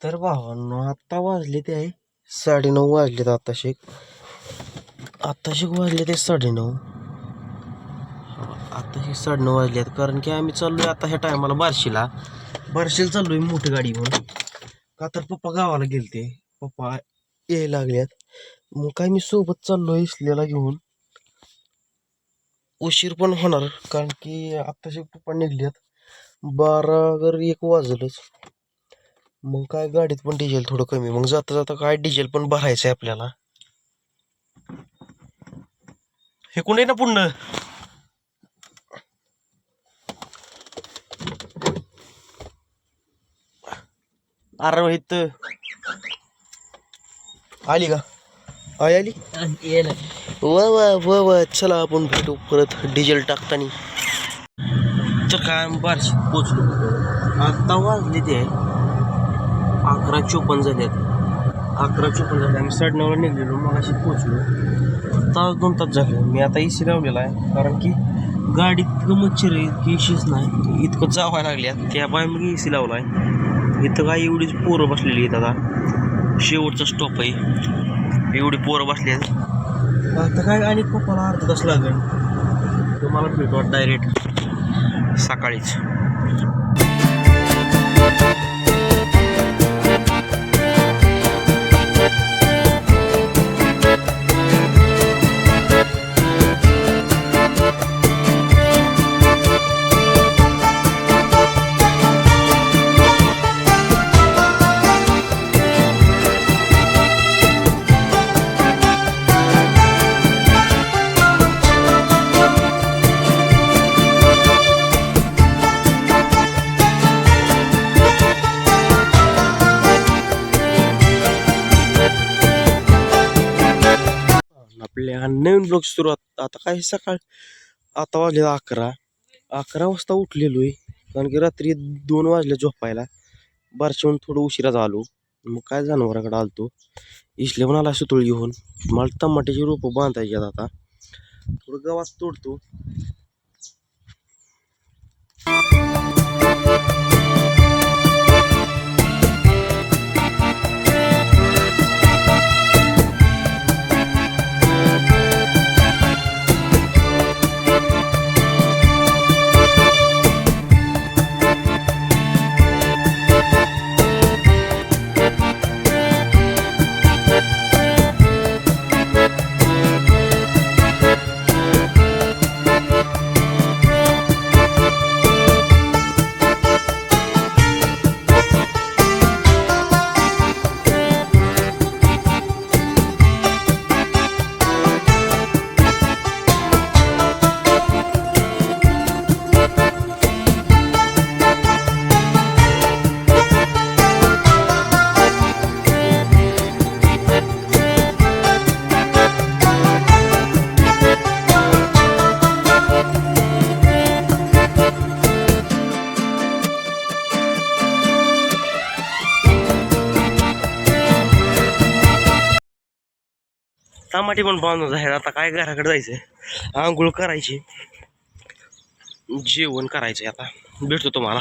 तर भावांनो आत्ता वाजले ते आहे 9:30 वाजलेत. आत्ताशिक वाजले ते 9:30. आत्ताशिक 9:30 वाजलेत कारण की आम्ही चाललोय आता ह्या टायमाला बार्शीला चाललोय मोठी गाडी घेऊन. का तर पप्पा गावाला गेलते, पप्पा यायला लागल्यात. मग काय मी सोबत चाललोय इसल्याला घेऊन. उशीर पण होणार कारण की आत्ताशिक पप्पा निघल्यात 12 वाजलंच. मग काय गाडीत पण डिझेल थोडं कमी, मग जाता जाता काय डिझेल पण भरायचं आहे आपल्याला. हे कोण आहे ना पुढं. अरे इथं आली का? आली वा वा वा वा. चला आपण भेटू परत डिझेल टाकतानी. तर काय बार्शीत पोचलो. आता वाजले ते 11:54 झाल्यात. 11:54 झाले. आम्ही 9:30ला निघलेलो, मग अशी पोचलो. तास 2 तास झाले. मी आता एसी लावलेला आहे कारण की गाडीत इतकं मच्छर आहे की एसीच नाही, इतकं जावायला लागल्या. त्यामुळे मी एसी लावला आहे. इथं काय एवढीच पोरं बसलेली आहेत. आता शेवटचा स्टॉप आहे, एवढी पोरं बसली आहेत. आता काय आणि पप्पाला अर्धा तास लागेल. तुम्हाला भेटू डायरेक्ट सकाळीच. आपल्या नवीन ब्लॉग सुरुवात. आता काय सकाळ, आता वाजले 11 वाजता उठलेलो आहे कारण की रात्री 2 वाजले झोपायला. बारशेहून थोडं उशिरा झालो. मग काय जनावराकडे आलतो, इसले पण आला सुतुळ घेऊन. मला टमाट्याची रोपं बांधायची आता, थोडं गव्हात तोडतो. टमाटे पण बांधून आहेत. आता काय घराकडे जायचंय, आंघोळ करायची, जेवण करायचंय. आता भेटतो तुम्हाला.